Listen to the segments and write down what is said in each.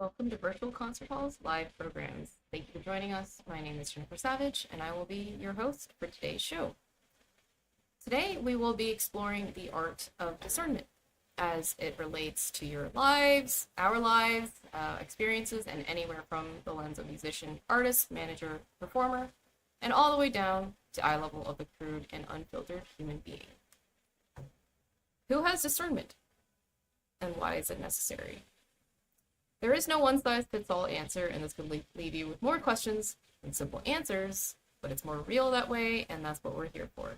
Welcome to Virtual Concert Hall's live programs. Thank you for joining us. My name is Jennifer Savage, and I will be your host for today's show. Today, we will be exploring the art of discernment as it relates to your lives, our lives, experiences, and anywhere from the lens of musician, artist, manager, performer, and all the way down to eye level of the crude and unfiltered human being. Who has discernment? And why is it necessary? There is no one-size-fits-all answer, and this could leave you with more questions than simple answers, but it's more real that way, and that's what we're here for.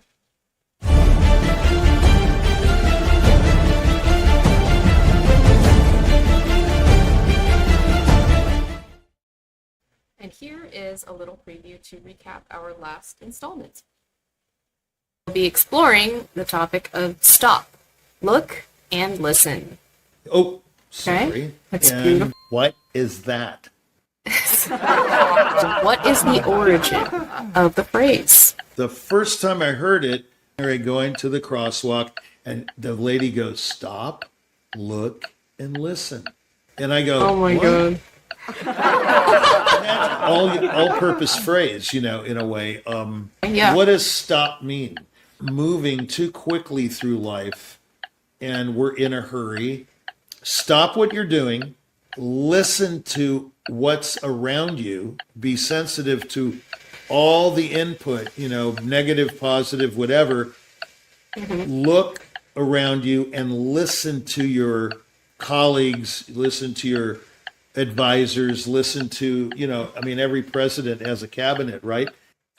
And here is a little preview to recap our last installment. We'll be exploring the topic of stop, look, and listen. Oh, sorry. Okay, that's and beautiful. What is that? So what is the origin of the phrase? The first time I heard it, I go into the crosswalk and the lady goes, stop, look, and listen. And I go, Oh my what? God. That's all-purpose phrase, in a way. Yeah. What does stop mean? Moving too quickly through life, and we're in a hurry. Stop what you're doing. Listen to what's around you. Be sensitive to all the input, negative, positive, whatever. Mm-hmm. Look around you and listen to your colleagues, listen to your advisors, listen to, every president has a cabinet, right?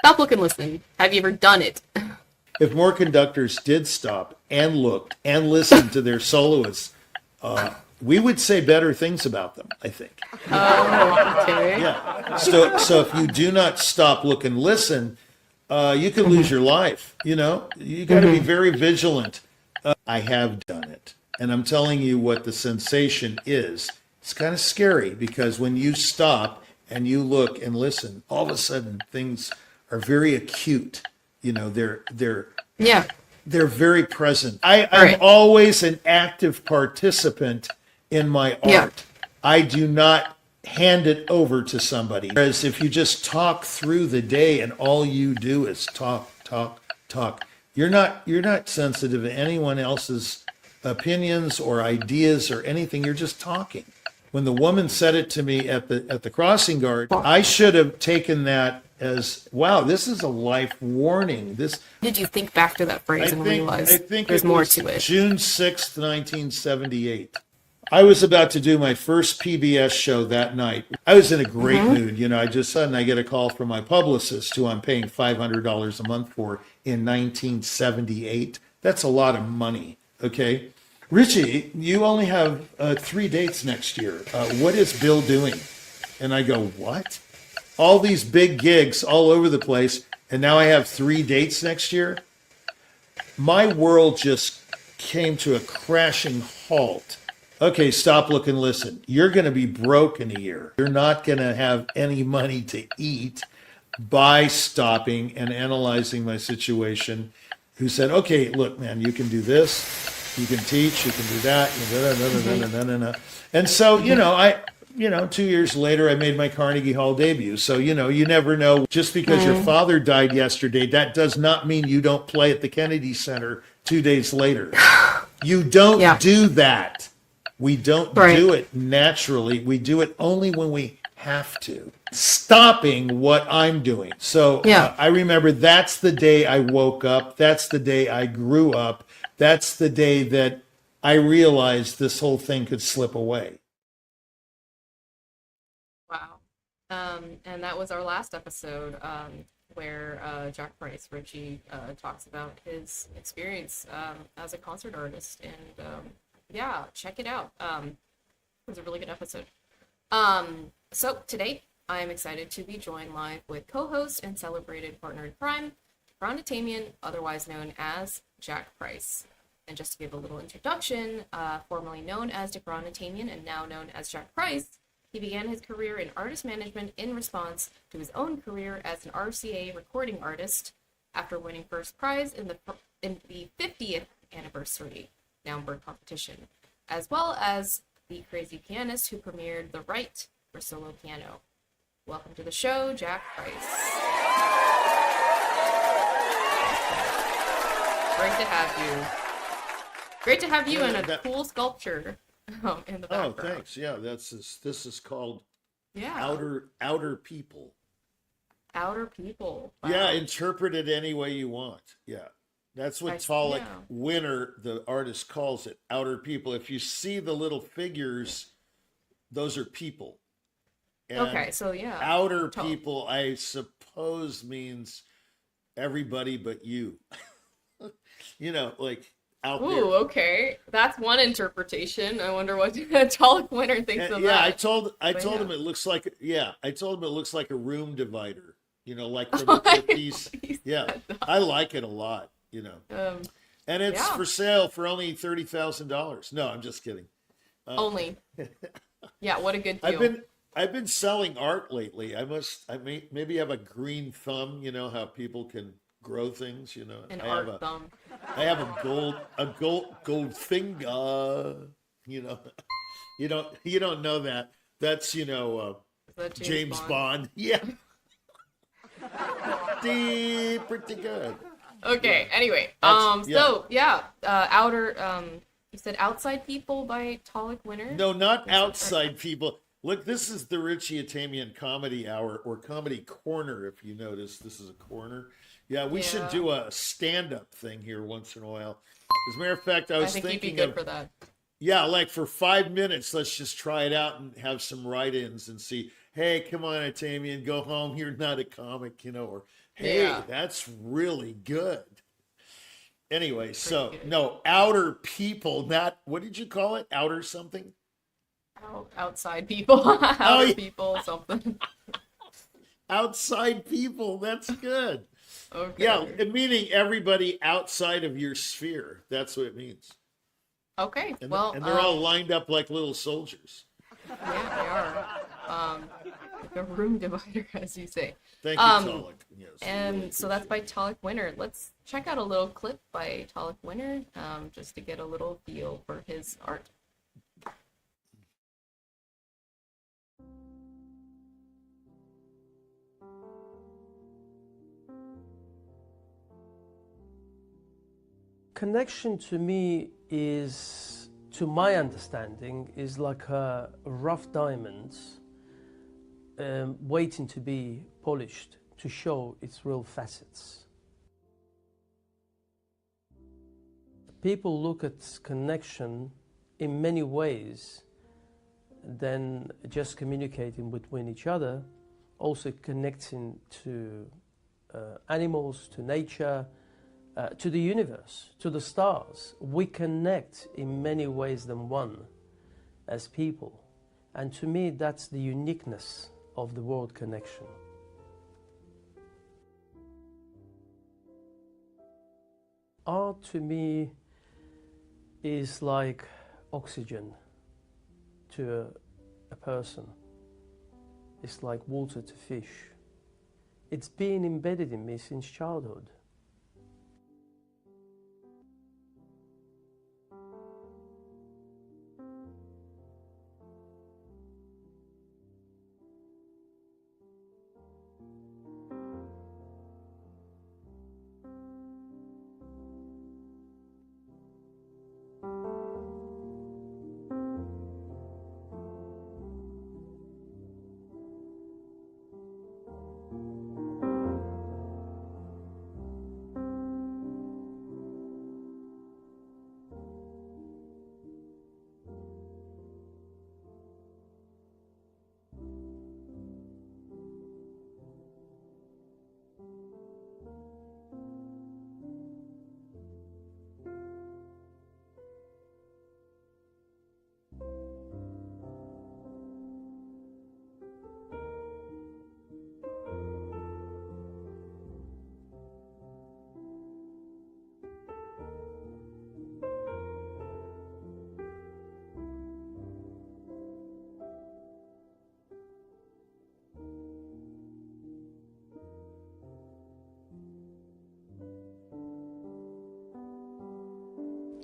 Stop, look, and listen. Have you ever done it? If more conductors did stop and look and listen to their soloists, we would say better things about them, I think. Oh, okay. Yeah. So if you do not stop, look, and listen, you could lose your life. You got to be very vigilant. I have done it. And I'm telling you what the sensation is. It's kind of scary because when you stop and you look and listen, all of a sudden things are very acute. They're very present. I'm always an active participant in my art. Yeah. I do not hand it over to somebody. Whereas if you just talk through the day and all you do is talk, you're not sensitive to anyone else's opinions or ideas or anything. You're just talking. When the woman said it to me at the crossing guard, I should have taken that as, wow, this is a life warning. Did you think back to that phrase and realize there's more to it? June 6th, 1978. I was about to do my first PBS show that night. I was in a great mood. I just suddenly I get a call from my publicist, who I'm paying $500 a month for in 1978. That's a lot of money, okay? Richie, you only have 3 dates next year. What is Bill doing? And I go, what? All these big gigs all over the place, and now I have 3 dates next year? My world just came to a crashing halt. okay, stop, look, and listen. You're going to be broke in a year. You're not going to have any money to eat, by stopping and analyzing my situation, who said, okay, look, man, you can do this, you can teach, you can do that, and so, 2 years later, I made my Carnegie Hall debut. So, you never know. Just because your father died yesterday, that does not mean you don't play at the Kennedy Center 2 days later. You don't do that. We don't do it naturally. We do it only when we have to. Stopping what I'm doing. So I remember that's the day I woke up. That's the day I grew up. That's the day that I realized this whole thing could slip away. Wow. And that was our last episode where Jack Price, Richie, talks about his experience as a concert artist. And check it out. It was a really good episode. So today, I'm excited to be joined live with co-host and celebrated partner in crime, Frane, otherwise known as Jack Price. And just to give a little introduction, formerly known as Dekron and now known as Jack Price, he began his career in artist management in response to his own career as an RCA recording artist after winning first prize in the 50th anniversary Naumburg competition, as well as the crazy pianist who premiered The Right for solo piano. Welcome to the show, Jack Price. Great to have you. Great to have you in a cool sculpture in the background. Oh, thanks. Yeah, this is called Outer People. Outer People. Wow. Yeah, interpret it any way you want. Yeah. That's what Palagyi Winner, the artist, calls it, outer people. If you see the little figures, those are people. And okay, so outer people, I suppose, means everybody but you. Like out there. Ooh, okay. That's one interpretation. I wonder what Palagyi Winner thinks of that. Yeah, I told him it looks like a room divider. Like from the piece. Yeah, I like it a lot. And it's for sale for only $30,000. No, I'm just kidding. Only. Yeah, what a good deal. I've been selling art lately. I maybe have a green thumb. How people can grow things. An art thumb. I have a gold finger. You don't know that. That's that James Bond. Yeah. Pretty good. Okay. Yeah. Anyway, outer. You said Outside People by Palagyi Winner. No, not Outside People. Look, this is the Richie Atamian Comedy Hour, or Comedy Corner. If you notice, this is a corner. Yeah, we should do a stand-up thing here once in a while. As a matter of fact, I think you'd be good for that. Yeah, like for 5 minutes, let's just try it out and have some write-ins and see. Hey, come on, Atamian, go home. You're not a comic, or hey, that's really good. Anyway, so good. No, outer people, not, what did you call it? Outer something? Outside people. Outer people, something. Outside people, that's good. Okay. Yeah, meaning everybody outside of your sphere. That's what it means. Okay, and they're all lined up like little soldiers. Yeah, they are. Like a room divider, as you say. Thank you, Palagyi. Yes, and really so that's by Palagyi Winner. Let's check out a little clip by Palagyi Winner, just to get a little feel for his art. Connection to me is, to my understanding, is like a rough diamond waiting to be polished to show its real facets. People look at connection in many ways than just communicating between each other, also connecting to animals, to nature, to the universe, to the stars. We connect in many ways than one as people. And to me, that's the uniqueness of the word connection. Art to me is like oxygen to a person. It's like water to fish. It's been embedded in me since childhood.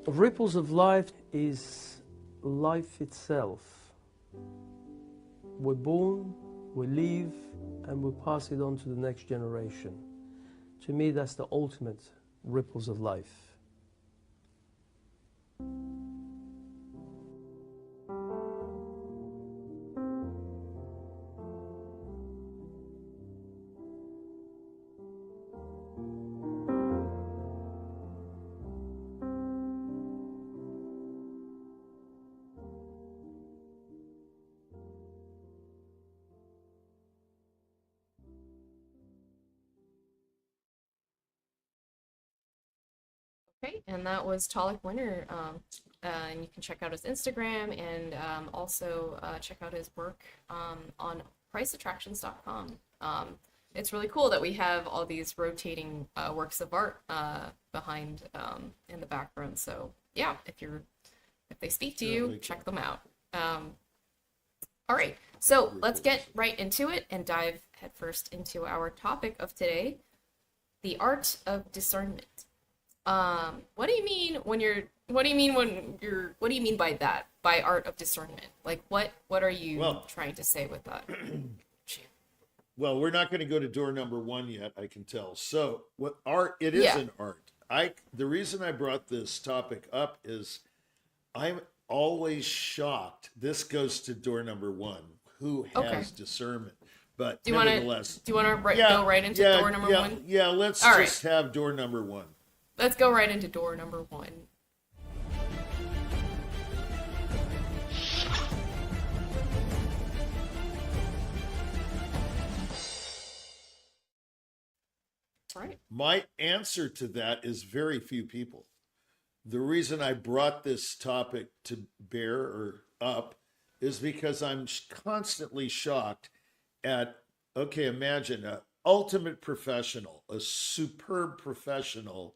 Ripples of life is life itself. We're born, we live, and we pass it on to the next generation. To me, that's the ultimate ripples of life. Okay, and that was Talik Winter, and you can check out his Instagram and also check out his work on priceattractions.com. It's really cool that we have all these rotating works of art behind in the background. So yeah, if they speak to you, check them out. All right, so let's get right into it and dive headfirst into our topic of today, the art of discernment. What do you mean what do you mean by that, by art of discernment? Like what are you trying to say with that? Well, we're not going to go to door number 1 yet, I can tell. So what art, it is an art. The reason I brought this topic up is I'm always shocked. This goes to door number 1, who has discernment. But nevertheless, do you want to go right into door number 1? Yeah, let's just have door number 1. Let's go right into door number 1. Right. My answer to that is very few people. The reason I brought this topic to bear or up is because I'm constantly shocked at, imagine an ultimate professional, a superb professional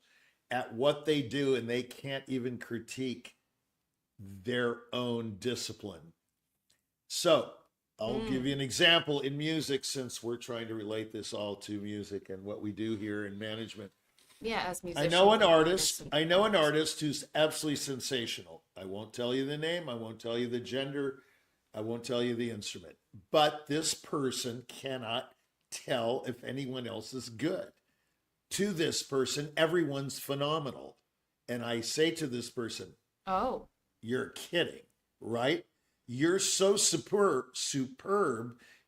at what they do, and they can't even critique their own discipline. So I'll give you an example in music, since we're trying to relate this all to music and what we do here in management. Yeah, as musicians. I know an artist who's absolutely sensational. I won't tell you the name, I won't tell you the gender, I won't tell you the instrument. But this person cannot tell if anyone else is good. To this person, everyone's phenomenal. And I say to this person, oh, you're kidding, right? You're so superb,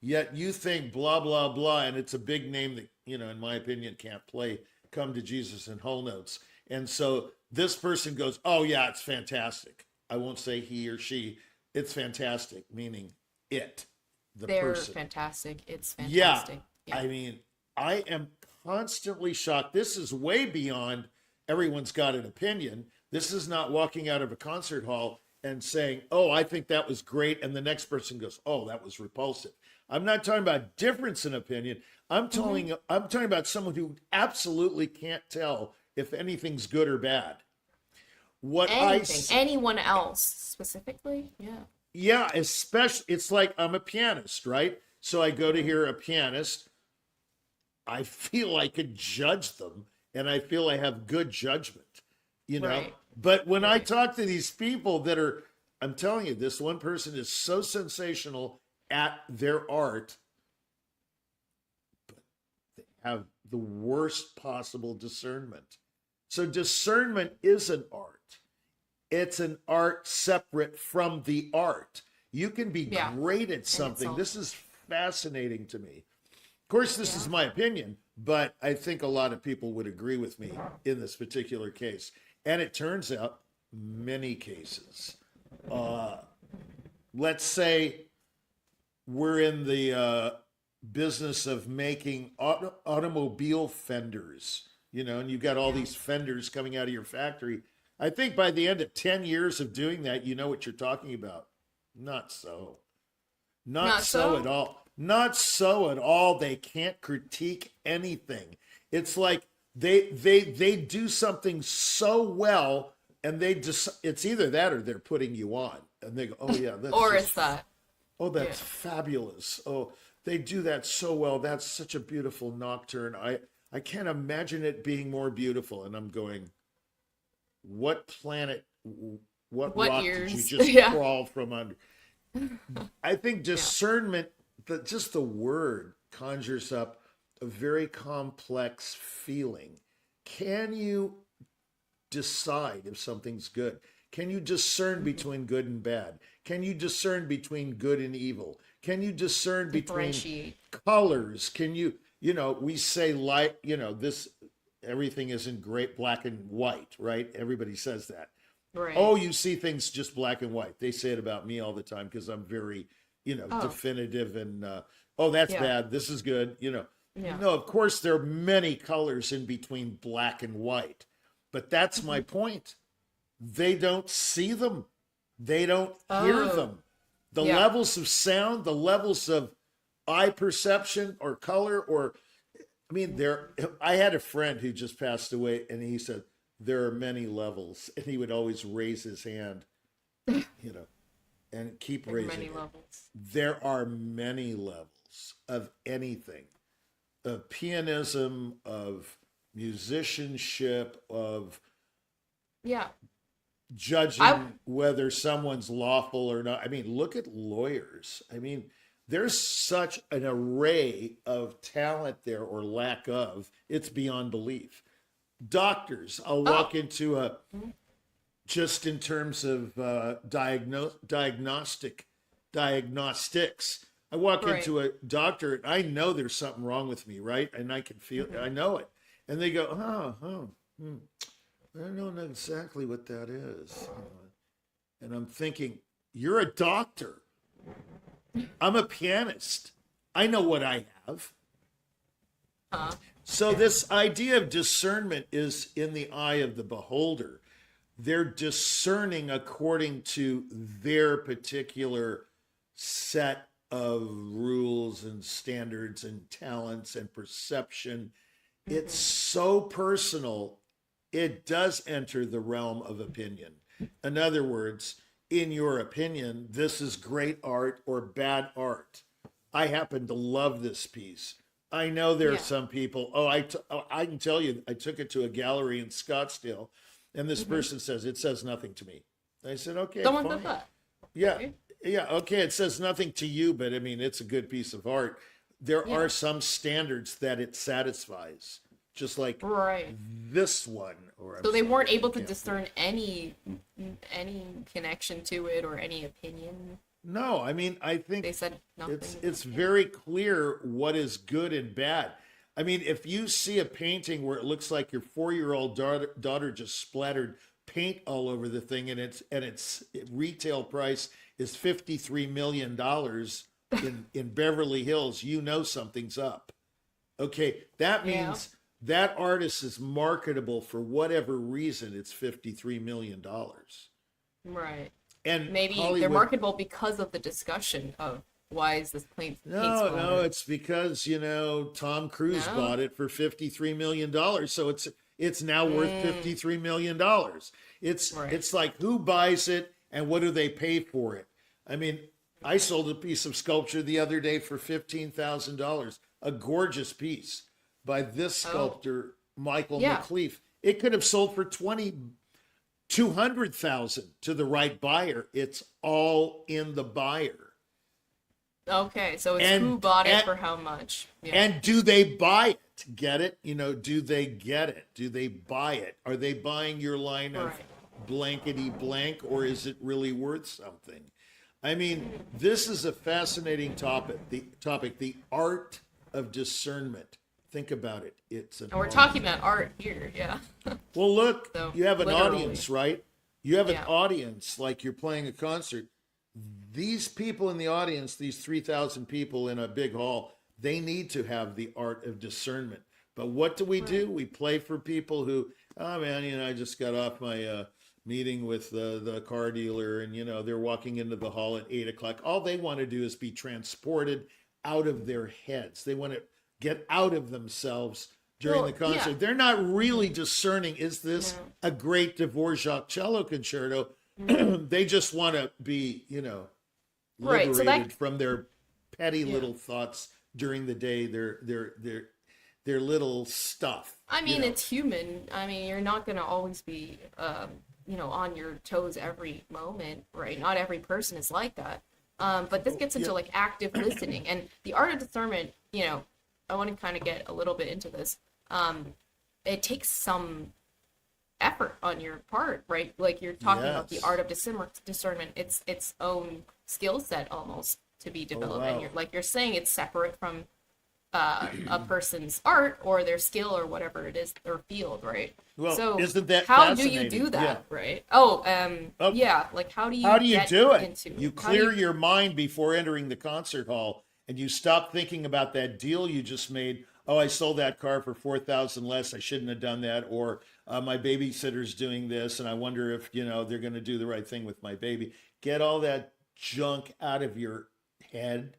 yet you think blah, blah, blah. And it's a big name that, in my opinion, can't play Come to Jesus in whole notes. And so this person goes, oh yeah, it's fantastic. I won't say he or she. It's fantastic, meaning it, the person. They're fantastic. It's fantastic. Yeah. I mean, I am constantly shocked. This is way beyond everyone's got an opinion. This is not walking out of a concert hall and saying, oh, I think that was great. And the next person goes, oh, that was repulsive. I'm not talking about difference in opinion. I'm talking about someone who absolutely can't tell if anything's good or bad. Anyone else specifically? Yeah. Yeah, especially, it's like I'm a pianist, right? So I go to hear a pianist. I feel I could judge them, and I feel I have good judgment, you know? Right. But when I Right. talk to these people that are, I'm telling you, this one person is so sensational at their art, but they have the worst possible discernment. So discernment is an art. It's an art separate from the art. You can be Yeah. great at something. itself. This is fascinating to me. Of course, this is Yeah. my opinion, but I think a lot of people would agree with me in this particular case. And it turns out many cases. Let's say we're in the business of making automobile fenders, you know, and you've got all these fenders coming out of your factory. I think by the end of 10 years of doing that, you know what you're talking about. Not so. Not so at all. Not so at all. They can't critique anything. It's like they do something so well, and they just, it's either that or they're putting you on, and they go, oh yeah, that's Or just, it's that. oh, that's fabulous. Oh, they do that so well. That's such a beautiful nocturne. I can't imagine it being more beautiful. And I'm going, what planet, what What rock years? did you just Yeah. crawl from under? I think discernment, just the word conjures up a very complex feeling. Can you decide if something's good? Can you discern between good and bad? Can you discern between good and evil? Can you discern between Differentiate. colors? Can you, you know, we say light, you know, this, everything isn't great black and white, right? Everybody says that. Right. Oh, you see things just black and white. They say it about me all the time because I'm very, you know, Oh. definitive and, oh, that's Yeah. bad. This is good. You know, Yeah. no, of course, there are many colors in between black and white. But that's my point. They don't see them, they don't hear Oh. them. The Yeah. levels of sound, the levels of eye perception or color, or, I mean, I had a friend who just passed away, and he said, there are many levels, and he would always raise his hand, you know, and keep There are raising many it. levels. There are many levels of anything, of pianism, of musicianship, of Yeah. judging whether someone's lawful or not. I mean, look at lawyers. I mean, there's such an array of talent there, or lack of, it's beyond belief. Doctors, I'll walk into a, just in terms of diagnostics. I walk Right. into a doctor, and I know there's something wrong with me, right? And I can feel, I know it. And they go, I don't know exactly what that is. And I'm thinking, you're a doctor. I'm a pianist. I know what I have. So this idea of discernment is in the eye of the beholder. They're discerning according to their particular set of rules and standards and talents and perception. It's so personal, it does enter the realm of opinion. In other words, in your opinion, this is great art or bad art. I happen to love this piece. I know there are some people, I can tell you, I took it to a gallery in Scottsdale, and this person says, it says nothing to me. I said, okay, Someone fine. said that. Yeah, Okay. yeah, okay, it says nothing to you, but I mean, it's a good piece of art. There are some standards that it satisfies, just like Right. this one. So they weren't able to discern any connection to it or any opinion. No, I mean, I think They said nothing. it's very clear what is good and bad. I mean, if you see a painting where it looks like your 4-year-old daughter just splattered paint all over the thing, and its retail price is $53 million in Beverly Hills, you know something's up. Okay, that means that artist is marketable for whatever reason. It's $53 million. Right. And Maybe they're Hollywood- marketable because of the discussion of why is this paint No, splattered? it's because, you know, Tom Cruise No? bought it for $53 million. So it's now worth $53 million. It's Right. it's like, who buys it and what do they pay for it? I mean, I sold a piece of sculpture the other day for $15,000, a gorgeous piece by this sculptor, Michael Yeah. McLeaf. It could have sold for 200,000 to the right buyer. It's all in the buyer. Okay, so it's And- who bought it and- for how much. Yeah. And do they buy it? Get it? You know, do they get it? Do they buy it? Are they buying your line of Right. blankety blank, or is it really worth something? I mean, this is a fascinating topic. The art of discernment. Think about it. It's an And we're art. talking about art here, yeah. Well, look, So, you have an literally. audience, right? You have an Yeah. audience like you're playing a concert. These people in the audience, these 3,000 people in a big hall, they need to have the art of discernment. But what do we do? We play for people who, oh man, you know, I just got off my meeting with the car dealer, and you know, they're walking into the hall at 8 o'clock. All they want to do is be transported out of their heads. They want to get out of themselves during Well, the concert. yeah. They're not really discerning, is this No. a great Dvorak cello concerto? They just want to be, you know, Right, liberated so that- from their petty little thoughts during the day, their little stuff. I mean, you know? it's human. I mean, you're not going to always be, on your toes every moment, right? Not every person is like that. But this gets into like active listening, and the art of discernment. I want to kind of get a little bit into this. It takes some effort on your part, right? Like you're talking about the Yes. art of discernment. It's its own skill set almost to be developed, and wow. you're saying it's separate from a person's art or their skill or whatever it is, their field, right? Well, so isn't that how do you fascinating? do that, Yeah. right? Oh. Yeah, like how do you How do get it? into You how do clear your mind before entering the concert hall, and you stop thinking about that deal you just made. Oh, I sold that car for 4,000 less. I shouldn't have done that. Or my babysitter's doing this, and I wonder if they're going to do the right thing with my baby. Get all that junk out of your head,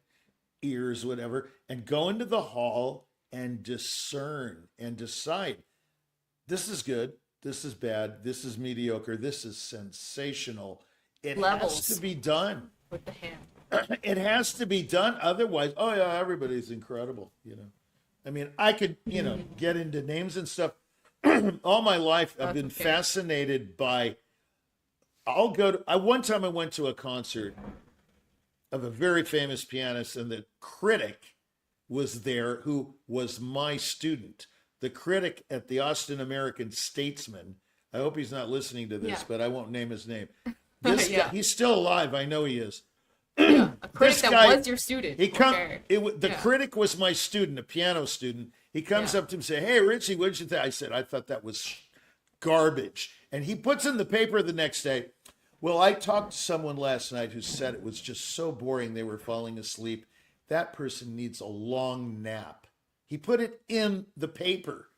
ears, whatever, and go into the hall and discern and decide. This is good. This is bad. This is mediocre. This is sensational. It Levels. has to be done. with the hand? It has to be done. Otherwise, oh yeah, everybody's incredible. I mean, I could, get into names and stuff. All my life, I've That's been okay. fascinated by. One time I went to a concert of a very famous pianist, and the critic was there, who was my student. The critic at the Austin American Statesman. I hope he's not listening to this, Yeah. but I won't name his name. This Yeah. guy, he's still alive. I know he is. Yeah, a critic This that guy- was your student. He come. Okay. The Yeah. critic was my student, a piano student. He comes Yeah. up to him and say, "Hey, Richie, what did you think?" I said, "I thought that was garbage." And he puts in the paper the next day. Well, I talked to someone last night who said it was just so boring they were falling asleep. That person needs a long nap. He put it in the paper.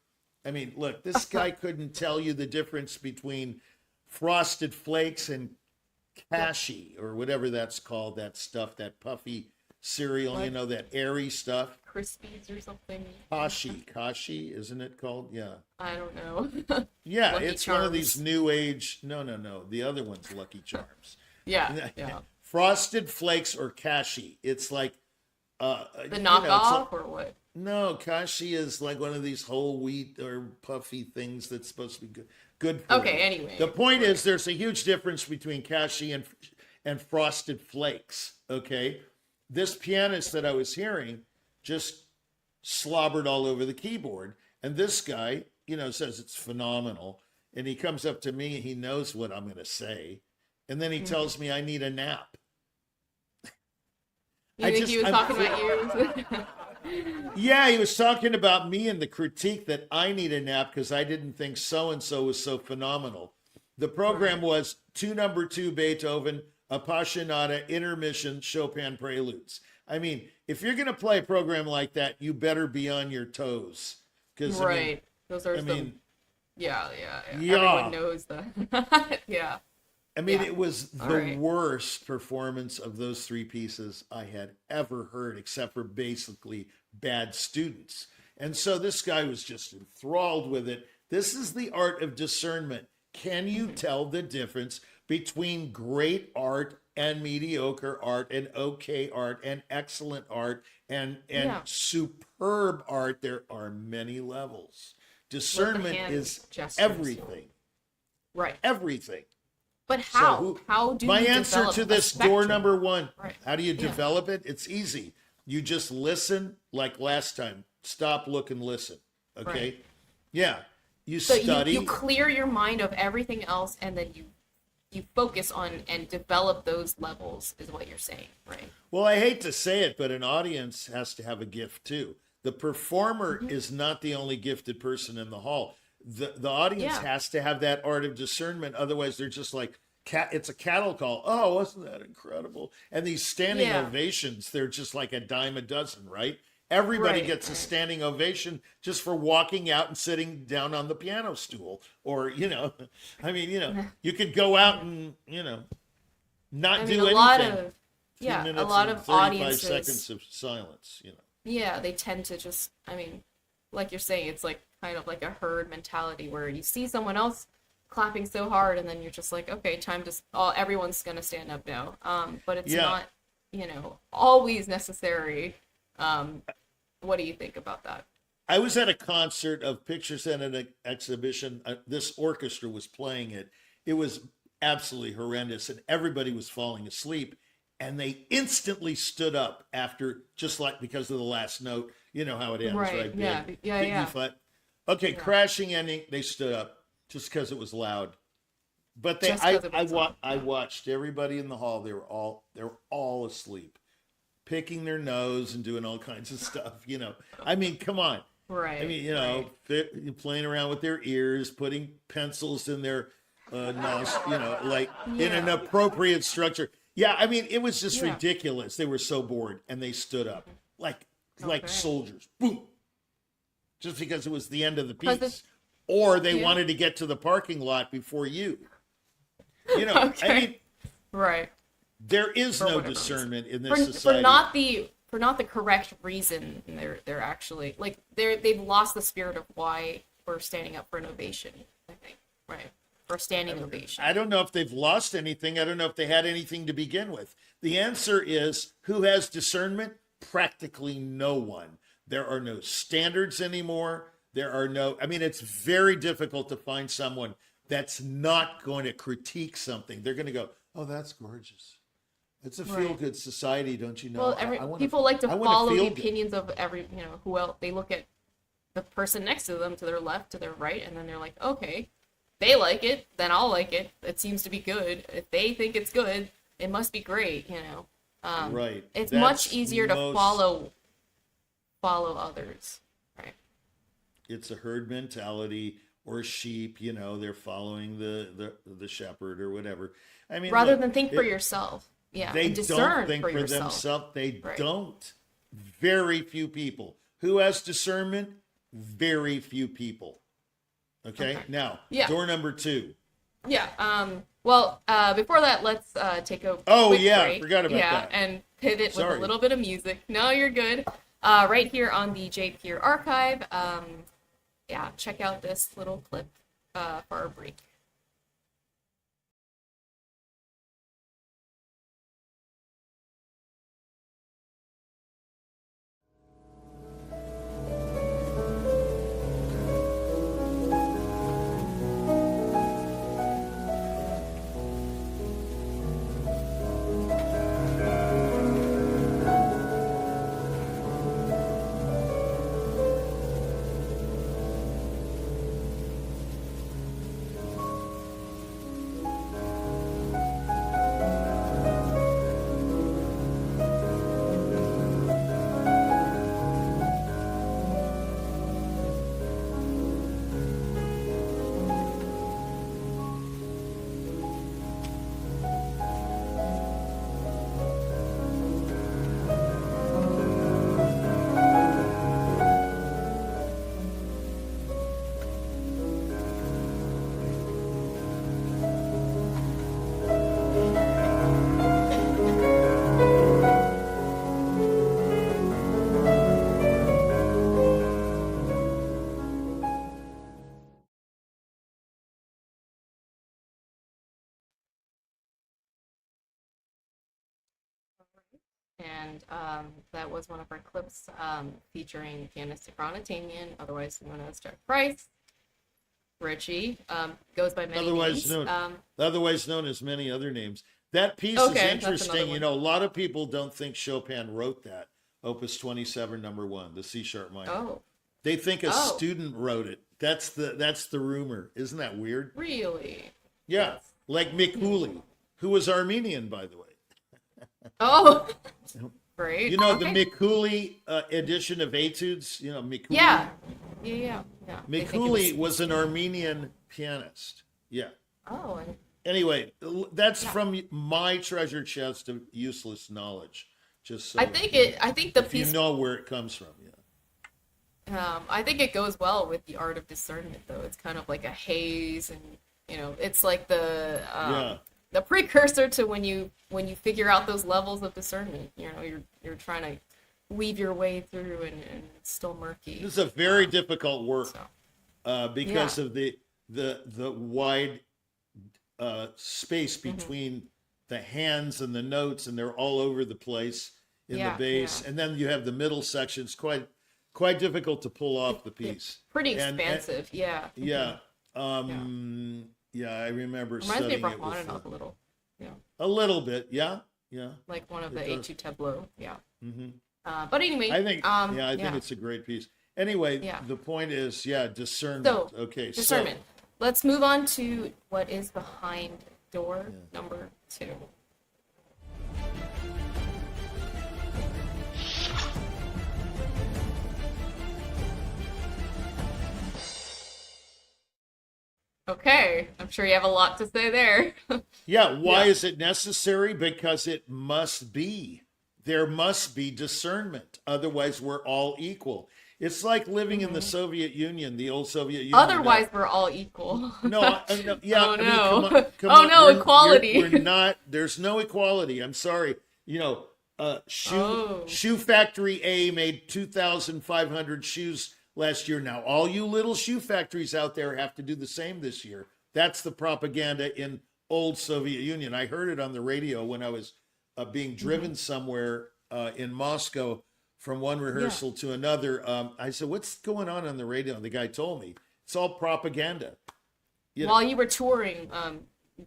I mean, look, this guy couldn't tell you the difference between Frosted Flakes and Kashi, or whatever that's called, that stuff, that puffy cereal, What? that airy stuff. Crispies or something. Kashi, isn't it called? Yeah. I don't know. Yeah, Lucky it's one of these Charms. new age. No. The other one's Lucky Charms. yeah. Frosted Flakes or Kashi. It's like The it's knockoff like- or what? no, Kashi is like one of these whole wheat or puffy things that's supposed to be good for Okay, you. anyway. The point is, there's a huge difference between Kashi and Frosted Flakes. Okay, this pianist that I was hearing just slobbered all over the keyboard, and this guy, says it's phenomenal, and he comes up to me, he knows what I'm going to say, and then he tells me I need a nap. You I think just- he was I'm- talking about you? Yeah, he was talking about me and the critique that I need a nap because I didn't think so-and-so was so phenomenal. The program was number 2 Beethoven, Appassionata, Intermission, Chopin Preludes. I mean, if you're going to play a program like that, you better be on your toes. Because right. Those are I some. mean, Yeah. Yeah. Everyone knows that. Yeah. Yeah. it was All the right. worst performance of those 3 pieces I had ever heard, except for basically bad students. And so this guy was just enthralled with it. This is the art of discernment. Can you tell the difference between great art and mediocre art and okay art and excellent art and Yeah. superb art. There are many levels. Discernment hand is gestures. everything. Right. Everything. But how? So How do my you answer develop to a this door spectrum? number one, Right. how do you Yeah. develop it? It's easy. You just listen like last time. Stop, look, and listen. Okay? Right. Yeah. You So study. you clear your mind of everything else, and then you focus on and develop those levels, is what you're saying, right? Well, I hate to say it, but an audience has to have a gift too. The performer Mm-hmm. is not the only gifted person in the hall. The audience Yeah. has to have that art of discernment. Otherwise, they're just like, it's a cattle call. Oh, wasn't that incredible? And these standing Yeah. ovations, they're just like a dime a dozen, right? Everybody Right, gets a right. standing ovation just for walking out and sitting down on the piano stool. Or, I mean, you could go out and, not I do mean, anything. a lot of 2 yeah, a minutes lot and of 35 audiences. seconds of silence, Yeah, they tend to just, I mean, like you're saying, it's like kind of like a herd mentality where you see someone else clapping so hard, and then you're just like, okay, time to, everyone's gonna stand up now. But it's Yeah. not, always necessary. What do you think about that? I was at a concert of Pictures and an exhibition. This orchestra was playing it. It was absolutely horrendous, and everybody was falling asleep. And they instantly stood up after, just like because of the last note. You know how it ends, Right, right? yeah, Big, yeah, big yeah. E flat. Okay, crashing ending. They stood up just because it was loud. But Just 'cause it was loud, I watched everybody in the hall. They were all asleep, picking their nose and doing all kinds of stuff. I mean, come on. Right. I mean, right. playing around with their ears, putting pencils in their nose, like in an Yeah. appropriate structure. Yeah, I mean, it was just Yeah. ridiculous. They were so bored, and they stood up like Okay. soldiers, boom, just because it was the end of the 'Cause piece, or they Yeah. wanted to get to the parking lot before you. I Okay. mean, Right. there is For no whatever reason. discernment in this For society. not the correct reason, they're actually like they've lost the spirit of why we're standing up for an ovation, I think. Right. For a standing ovation. I don't know if they've lost anything. I don't know if they had anything to begin with. The answer is, who has discernment? Practically no one. There are no standards anymore. It's very difficult to find someone that's not going to critique something. They're going to go, oh, that's gorgeous. It's a Right. feel-good society, don't you know? Well, I wanna- people like to I wanna follow the feel good. opinions of who else. They look at the person next to them, to their left, to their right, and then they're like, okay, they like it, then I'll like it. It seems to be good. If they think it's good, it must be great. Right. It's That's much easier to most- follow others. Right. It's a herd mentality, or sheep. They're following the shepherd or whatever. I mean, Rather look, than think for yourself. Yeah. They and don't discern think for yourself. themselves. They Right. don't. Very few people. Who has discernment? Very few people. Okay. Now, Yeah. door number 2. Yeah. Well, before that, let's take a Oh, quick yeah, break. forgot about yeah, that. and pivot with Sorry. a little bit of music. No, you're good. Right here on the JPIR archive. Yeah, check out this little clip for our break. and that was one of our clips featuring pianist Frane, otherwise known as Jack Price. Richie goes by many names. Otherwise known as many other names. That piece is interesting. You know, a lot of people don't think Chopin wrote that. Opus 27, number 1, the C-sharp minor. Oh. They think a student wrote it. That's the rumor. Isn't that weird? Really? Yeah, like Mikuli, who was Armenian, by the way. Oh, great. You know the Mikuli edition of Etudes? You know, Mikuli? Yeah. Mikuli was an Armenian pianist. Yeah. Oh. Anyway, that's from my treasure chest of useless knowledge. Just so I think the piece. You know where it comes from, yeah. I think it goes well with the art of discernment, though. It's kind of like a haze, and you know, it's like the precursor to when you figure out those levels of discernment. You know, you're trying to weave your way through, and it's still murky. This is a very difficult work because of the wide space between the hands and the notes, and they're all over the place in the bass. And then you have the middle sections, quite difficult to pull off the piece. Pretty expansive, Yeah, I remember studying it. Reminds me of Rachmaninoff a little. Yeah. A little bit, yeah. Like one of the Etude Tableau, but anyway, I think, I think it's a great piece. Anyway, the point is, discernment. So, okay, discernment. Let's move on to what is behind door number 2. Okay, I'm sure you have a lot to say there. Why is it necessary? Because it must be. There must be discernment. Otherwise, we're all equal. It's like living in the Soviet Union, the old Soviet Union. Otherwise, we're all equal. No. Come on, equality. We're not. There's no equality. I'm sorry. You know, shoe factory A made 2,500 shoes last year. Now, all you little shoe factories out there have to do the same this year. That's the propaganda in old Soviet Union. I heard it on the radio when I was being driven somewhere in Moscow from one rehearsal to another. I said, what's going on the radio? And the guy told me, it's all propaganda. While you were touring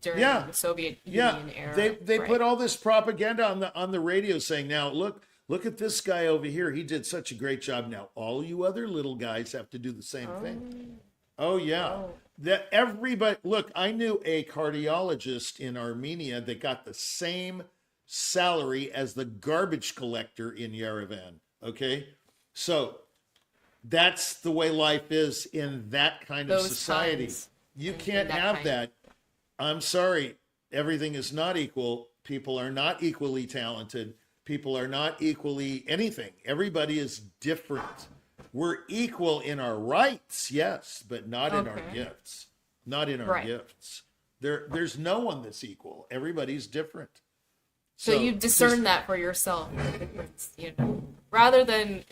during the Soviet Union era. They put all this propaganda on the radio saying, now, look at this guy over here. He did such a great job. Now, all you other little guys have to do the same thing. Oh, yeah. Oh. That everybody, look, I knew a cardiologist in Armenia that got the same salary as the garbage collector in Yerevan. Okay? So that's the way life is in that kind of society. You can't have that. I'm sorry. Everything is not equal. People are not equally talented. People are not equally anything. Everybody is different. We're equal in our rights, yes, but not in our gifts. Not in our gifts. There's no one that's equal. Everybody's different. So you discern that for yourself, you know, rather than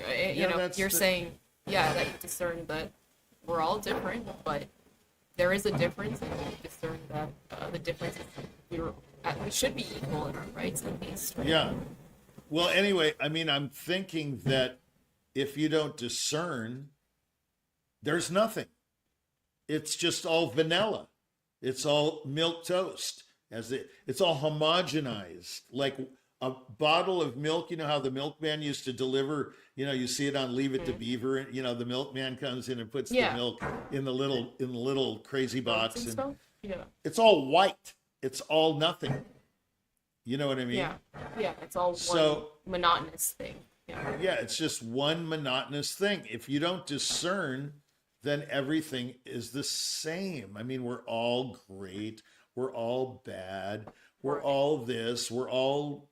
you're saying, that you discern that we're all different, but there is a difference, and you discern that the difference is we should be equal in our rights at least. Right? Yeah. Well, anyway, I mean, I'm thinking that if you don't discern, there's nothing. It's just all vanilla. It's all milk toast. It's all homogenized, like a bottle of milk. You know how the milkman used to deliver, you know, you see it on Leave It to Beaver, and, you know, the milkman comes in and puts the milk in the little crazy box. And it's all white. It's all nothing. You know what I mean? Yeah. It's all one monotonous thing. Yeah, it's just one monotonous thing. If you don't discern, then everything is the same. I mean, we're all great. We're all bad. We're all this. We're all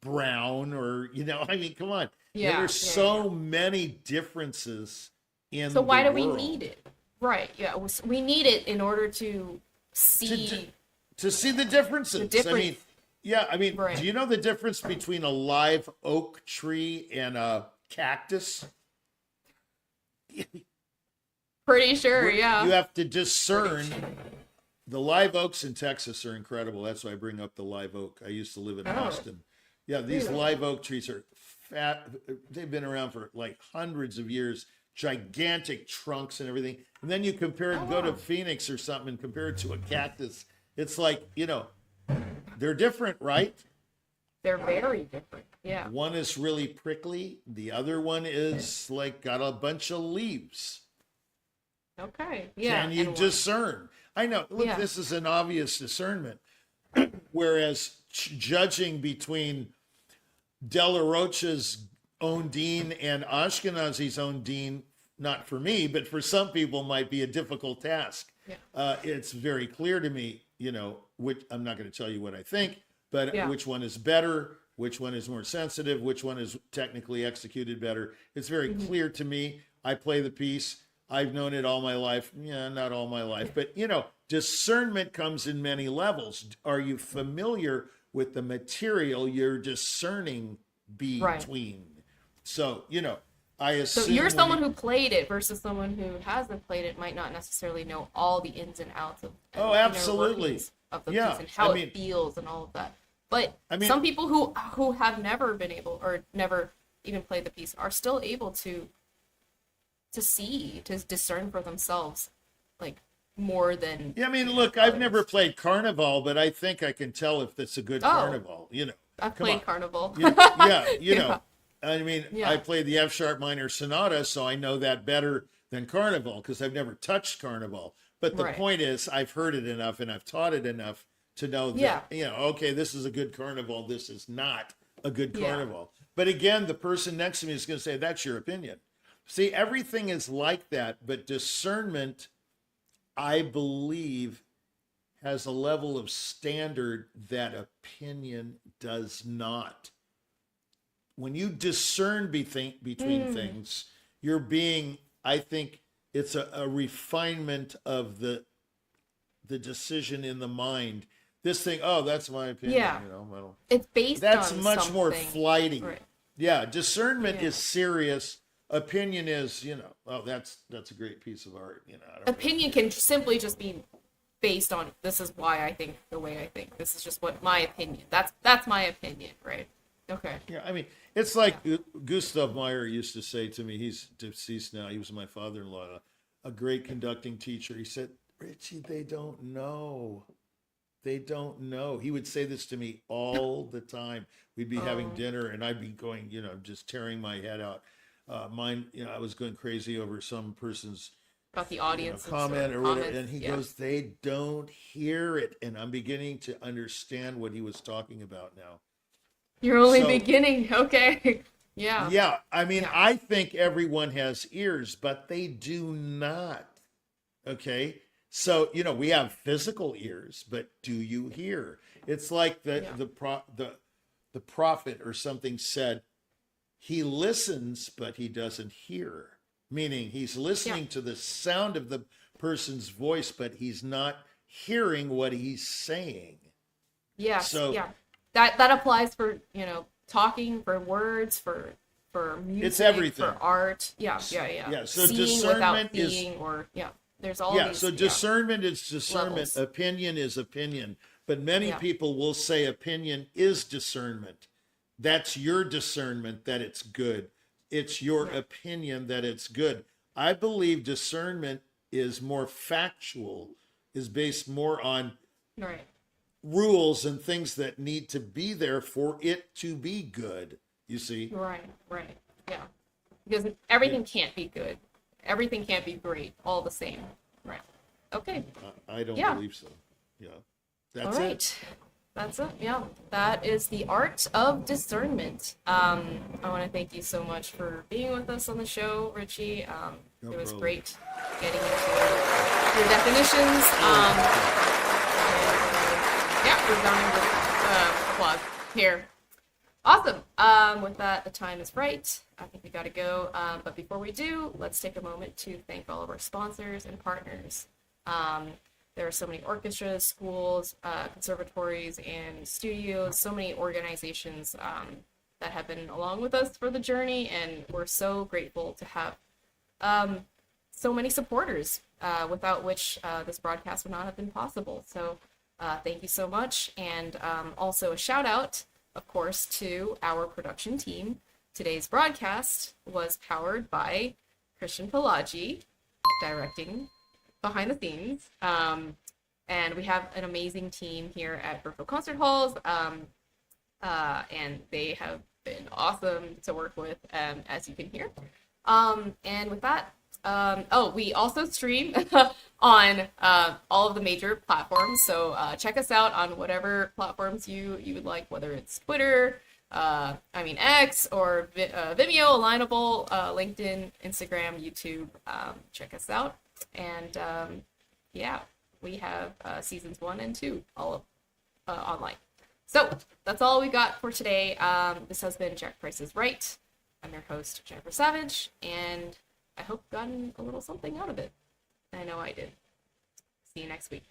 brown, or, you know, I mean, come on. There's so many differences in the world. So why do we need it? Right. Yeah. We need it in order to see. To see the differences. I mean, do you know the difference between a live oak tree and a cactus? Pretty sure, yeah. You have to discern. The live oaks in Texas are incredible. That's why I bring up the live oak. I used to live in Austin Yeah, these Really? live oak trees are fat. They've been around for like hundreds of years, gigantic trunks and everything. And then you compare it, Oh, go to wow. Phoenix or something and compare it to a cactus. It's like, they're different, right? They're very different. Yeah. One is really prickly. The other one is like got a bunch of leaves. Okay. Yeah. Can you and discern? I know. Look, Yeah. this is an obvious discernment. Whereas judging between De La Rocha's own dean and Ashkenazi's own dean, not for me, but for some people, might be a difficult task. Yeah. It's very clear to me, which I'm not going to tell you what I think, but Yeah. which one is better, which one is more sensitive, which one is technically executed better. It's very clear to me. I play the piece. I've known it all my life. Yeah, not all my life, but discernment comes in many levels. Are you familiar with the material you're discerning between? So, I assume. So you're someone who played it versus someone who hasn't played it might not necessarily know all the ins and outs of Oh, absolutely. of the Yeah, piece and how I mean- it feels and all of that. But I mean- some people who have never been able or never even played the piece are still able to discern for themselves, like more than. Yeah, I mean, look, I've never played Carnival, but I think I can tell if it's a good Oh. Carnival. I've come played on. Carnival. Yeah, Yeah. I mean, Yeah. I played the F sharp minor sonata, so I know that better than Carnival because I've never touched Carnival. But the Right. point is, I've heard it enough and I've taught it enough to know that, okay, this is a good Carnival. This is not a good Yeah. Carnival. But again, the person next to me is going to say, that's your opinion. See, everything is like that, but discernment, I believe, has a level of standard that opinion does not. When you discern between things, you're being, I think it's a refinement of the decision in the mind. This thing, oh, that's my opinion. Yeah. Well, It's based that's on much more something. flighty. Right. Yeah, discernment Yeah. is serious. Opinion is, oh, that's a great piece of art. I don't Opinion can simply just be based on this is why I think the way I think. This is just what my opinion. That's my opinion, right? Okay. Yeah, I mean, it's like Gustav Meyer used to say to me, he's deceased now, he was my father-in-law, a great conducting teacher. He said, Richie, they don't know. They don't know. He would say this to me all the time. We'd be having dinner and I'd be going, just tearing my head out. I was going crazy over some person's About the audience comment or whatever, comments, and he yeah. goes, they don't hear it. And I'm beginning to understand what he was talking about now. You're only So- beginning. Okay. Yeah. Yeah, I mean, Yeah. I think everyone has ears, but they do not. Okay, so we have physical ears, but do you hear? It's like the prophet or something said, he listens, but he doesn't hear. Meaning he's listening to the sound of the person's voice, but he's not hearing what he's saying. Yeah. So- yeah. That applies for, talking, for words, for music, It's everything. for art. Yeah. Yeah, so seeing without discernment is- being, or there's all Yeah, these. so discernment is discernment. Levels. Opinion is opinion. But many Yeah. people will say opinion is discernment. That's your discernment that it's good. It's your opinion that it's good. I believe discernment is more factual, is based more on Right. rules and things that need to be there for it to be good. You see? Right. Yeah. Because everything can't be good. Everything can't be great all the same. Right. Okay. I don't Yeah. believe so. Yeah. All That's right. it. That's it. Yeah. That is the art of discernment. I want to thank you so much for being with us on the show, Richie. No it was problem. great getting into your definitions. We're done with plug here. Awesome. With that, the time is right. I think we got to go. But before we do, let's take a moment to thank all of our sponsors and partners. There are so many orchestras, schools, conservatories, and studios, so many organizations that have been along with us for the journey, and we're so grateful to have so many supporters, without which this broadcast would not have been possible. So thank you so much. And also a shout out of course, to our production team. Today's broadcast was powered by Krisztian Palagyi, directing behind the scenes. And we have an amazing team here at Brookfield Concert Halls, and they have been awesome to work with, as you can hear. And with that, we also stream on all of the major platforms, so check us out on whatever platforms you would like, whether it's Twitter, X, or Vimeo, Alignable, LinkedIn, Instagram, YouTube. Check us out. And we have seasons 1 and 2 all online. So that's all we got for today. This has been Jack Price is Right. I'm your host, Jennifer Savage, and I hope you've gotten a little something out of it. I know I did. See you next week.